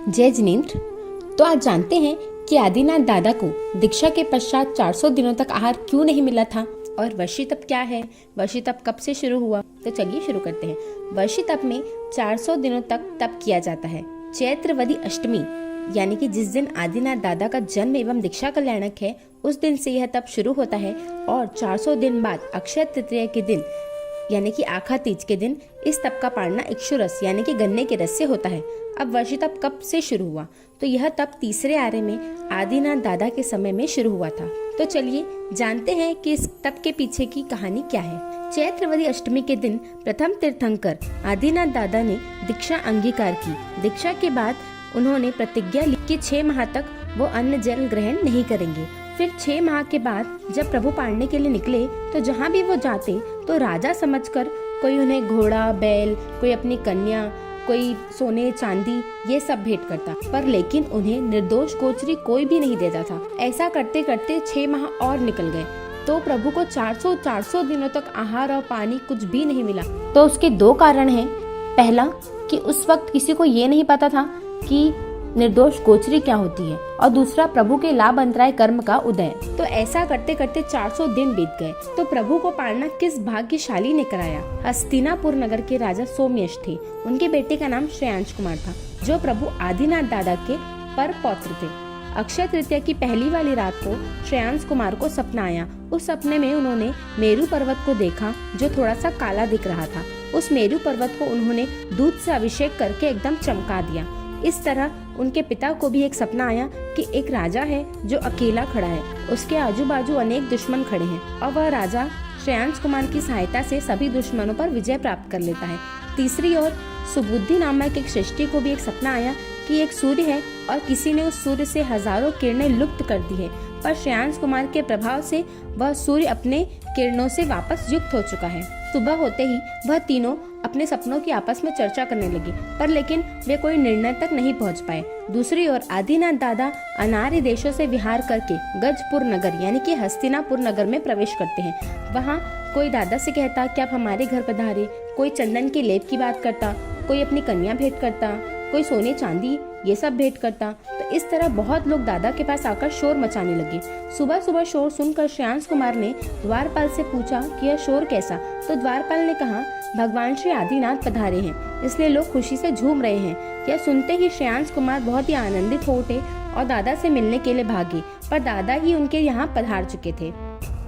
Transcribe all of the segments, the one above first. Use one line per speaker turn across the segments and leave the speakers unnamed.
जय जिनेन्द्र। तो आज जानते हैं कि आदिनाथ दादा को दीक्षा के पश्चात 400 दिनों तक आहार क्यों नहीं मिला था और वर्षी तप क्या है, वर्षी तप कब से शुरू हुआ। तो चलिए शुरू करते हैं। वर्षी तप में 400 दिनों तक तप किया जाता है। चैत्रवदी अष्टमी यानी कि जिस दिन आदिनाथ दादा का जन्म एवं दीक्षा कल्याणक है, उस दिन से यह तप शुरू होता है और 400 दिन बाद अक्षय तृतीया के दिन यानी कि आखा तीज के दिन इस तप का पाड़ना इक्षु रस यानी कि गन्ने के रस से होता है। अब वर्षी तप कब से शुरू हुआ? तो यह तप तीसरे आर्य में आदिनाथ दादा के समय में शुरू हुआ था। तो चलिए जानते हैं कि इस तप के पीछे की कहानी क्या है। चैत्रवदी अष्टमी के दिन प्रथम तीर्थंकर आदिनाथ दादा ने दीक्षा अंगीकार की। दीक्षा के बाद उन्होंने प्रतिज्ञा ली कि 6 माह तक वो अन्न जल ग्रहण नहीं करेंगे। फिर 6 माह के बाद जब प्रभु पाड़ने के लिए निकले तो जहाँ भी वो जाते तो राजा समझकर कोई उन्हें घोड़ा, बैल, कोई अपनी कन्या, कोई सोने चांदी ये सब भेंट करता, पर लेकिन उन्हें निर्दोष गोचरी कोई भी नहीं देता था। ऐसा करते करते 6 माह और निकल गए तो प्रभु को 400 दिनों तक आहार और पानी कुछ भी नहीं मिला। तो उसके 2 कारण हैं। पहला कि उस वक्त किसी को ये नहीं पता था कि निर्दोष गोचरी क्या होती है, और दूसरा प्रभु के लाभ अंतराय कर्म का उदय। तो ऐसा करते करते 400 दिन बीत गए तो प्रभु को पालना किस भाग्यशाली ने कराया। हस्तिनापुर नगर के राजा सोमयश थे। उनके बेटे का नाम श्रेयांश कुमार था, जो प्रभु आदिनाथ दादा के पर पौत्र थे। अक्षय तृतीया की पहली वाली रात को श्रेयांश कुमार को सपना आया। उस सपने में उन्होंने मेरू पर्वत को देखा जो थोड़ा सा काला दिख रहा था। उस मेरू पर्वत को उन्होंने दूध से अभिषेक करके एकदम चमका दिया। इस तरह उनके पिता को भी एक सपना आया कि एक राजा है जो अकेला खड़ा है, उसके आजू बाजू अनेक दुश्मन खड़े हैं और वह राजा श्रेयांश कुमार की सहायता से सभी दुश्मनों पर विजय प्राप्त कर लेता है। तीसरी ओर सुबुद्धि नामक एक सृष्टि को भी एक सपना आया कि एक सूर्य है और किसी ने उस सूर्य से हजारों किरणें लुप्त कर दी है, पर श्रेयांश कुमार के प्रभाव से वह सूर्य अपने किरणों से वापस युक्त हो चुका है। सुबह होते ही वह तीनों अपने सपनों की आपस में चर्चा करने लगे, पर लेकिन वे कोई निर्णय तक नहीं पहुंच पाए। दूसरी ओर आदिनाथ दादा अनार्य देशों से विहार करके गजपुर नगर यानी कि हस्तिनापुर नगर में प्रवेश करते हैं। वहाँ कोई दादा से कहता कि आप हमारे घर पधारे, कोई चंदन के लेप की बात करता, कोई अपनी कन्या भेंट करता, कोई सोने चांदी ये सब भेंट करता। तो इस तरह बहुत लोग दादा के पास आकर शोर मचाने लगे। सुबह सुबह शोर सुनकर श्रेयांश कुमार ने द्वारपाल से पूछा कि यह शोर कैसा। तो द्वारपाल ने कहा, भगवान श्री आदिनाथ पधारे हैं, इसलिए लोग खुशी से झूम रहे हैं। यह सुनते ही श्रेयांश कुमार बहुत ही आनंदित हो उठे और दादा से मिलने के लिए भागे, पर दादा ही उनके यहाँ पधार चुके थे।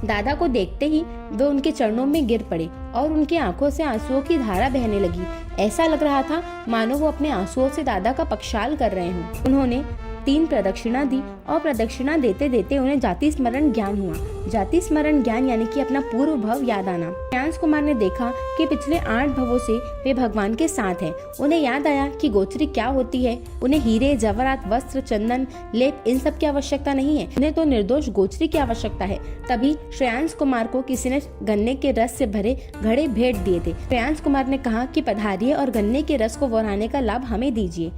दादा को देखते ही वे उनके चरणों में गिर पड़े और उनकी आंखों से आंसुओं की धारा बहने लगी। ऐसा लग रहा था मानो वो अपने आंसुओं से दादा का पक्षाल कर रहे हों। उन्होंने 3 प्रदक्षिणा दी और प्रदक्षिणा देते देते उन्हें जाति स्मरण ज्ञान हुआ। जाति स्मरण ज्ञान यानी कि अपना पूर्व भव याद आना। श्रेयांश कुमार ने देखा कि पिछले 8 भवों से वे भगवान के साथ हैं। उन्हें याद आया कि गोचरी क्या होती है। उन्हें हीरे, जवाहरात, वस्त्र, चंदन, लेप इन सब की आवश्यकता नहीं है, उन्हें तो निर्दोष गोचरी की आवश्यकता है। तभी श्रेयांश कुमार को किसी ने गन्ने के रस से भरे घड़े भेंट दिए थे। श्रेयांश कुमार ने कहा कि पधारिए और गन्ने के रस को वराने का लाभ हमें दीजिए।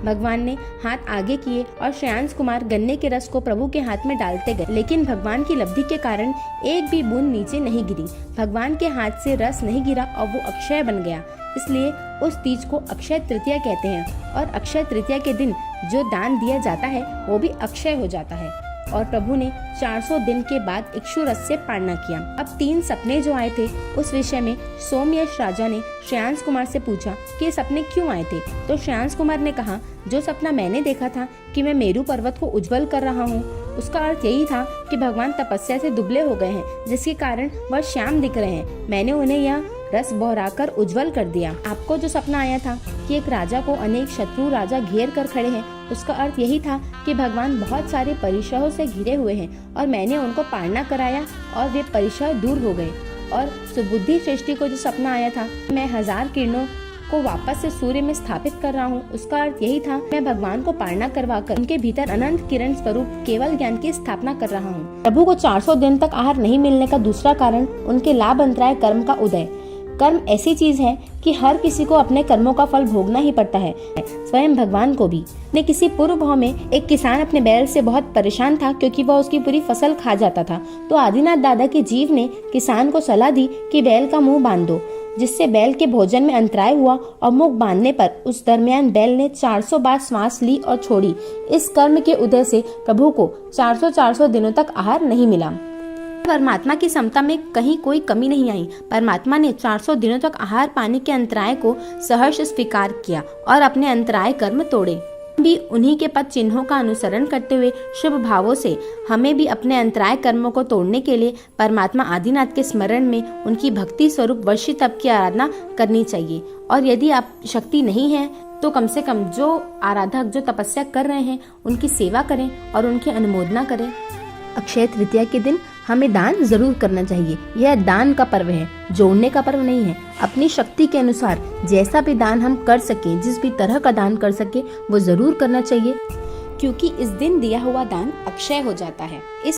भगवान ने हाथ आगे किए और श्रेयांश कुमार गन्ने के रस को प्रभु के हाथ में डालते गए, लेकिन भगवान की लब्धि के कारण एक भी बूंद नीचे नहीं गिरी। भगवान के हाथ से रस नहीं गिरा और वो अक्षय बन गया। इसलिए उस तीज को अक्षय तृतीया कहते हैं और अक्षय तृतीया के दिन जो दान दिया जाता है वो भी अक्षय हो जाता है। और प्रभु ने 400 दिन के बाद इक्षु रस से पालना किया। अब 3 सपने जो आए थे उस विषय में सोमयश राजा ने श्रेयांश कुमार से पूछा कि ये सपने क्यों आए थे। तो श्रेयांश कुमार ने कहा, जो सपना मैंने देखा था कि मैं मेरू पर्वत को उज्जवल कर रहा हूँ, उसका अर्थ यही था कि भगवान तपस्या से दुबले हो गए हैं, जिसके कारण वह श्याम दिख रहे हैं। मैंने उन्हें यह रस बहराकर उज्जवल कर दिया। आपको जो सपना आया था कि एक राजा को अनेक शत्रु राजा घेर कर खड़े हैं, उसका अर्थ यही था कि भगवान बहुत सारे परिशहों से घिरे हुए हैं और मैंने उनको पालना कराया और वे परिशह दूर हो गए। और सुबुद्धि सृष्टि को जो सपना आया था, मैं 1000 किरणों को वापस से सूर्य में स्थापित कर रहा हूँ, उसका अर्थ यही था मैं भगवान को पालना करवाकर उनके भीतर अनंत किरण स्वरूप केवल ज्ञान की स्थापना कर रहा हूँ। प्रभु को 400 दिन तक आहार नहीं मिलने का दूसरा कारण उनके लाभ अंतराय कर्म का उदय। कर्म ऐसी चीज है कि हर किसी को अपने कर्मों का फल भोगना ही पड़ता है, स्वयं भगवान को भी। ने किसी पूर्व भाव में एक किसान अपने बैल से बहुत परेशान था क्योंकि वह उसकी पूरी फसल खा जाता था। तो आदिनाथ दादा के जीव ने किसान को सलाह दी कि बैल का मुंह बांध दो। जिससे बैल के भोजन में अंतराय हुआ और मुख बांधने पर उस दरमियान बैल ने 400 बार श्वास ली और छोड़ी। इस कर्म के उदय से प्रभु को 400 दिनों तक आहार नहीं मिला। परमात्मा की समता में कहीं कोई कमी नहीं आई। परमात्मा ने 400 दिनों तक आहार पाने के अंतराय को सहर्ष स्वीकार किया और अपने अंतराय कर्म तोड़े। भी उन्हीं के पद चिन्हों का अनुसरण करते हुए शुभ भावों से हमें भी अपने अंतराय कर्मों को तोड़ने के लिए परमात्मा आदिनाथ के स्मरण में उनकी भक्ति स्वरूप वर्षी तप की आराधना करनी चाहिए। और यदि आप शक्ति नहीं है तो कम से कम जो आराधक जो तपस्या कर रहे हैं उनकी सेवा करें और उनकी अनुमोदना करें। अक्षय तृतीया के दिन हमें दान जरूर करना चाहिए। यह दान का पर्व है, जोड़ने का पर्व नहीं है। अपनी शक्ति के अनुसार जैसा भी दान हम कर सके, जिस भी तरह का दान कर सके वो जरूर करना चाहिए, क्योंकि इस दिन दिया हुआ दान अक्षय हो जाता है। इस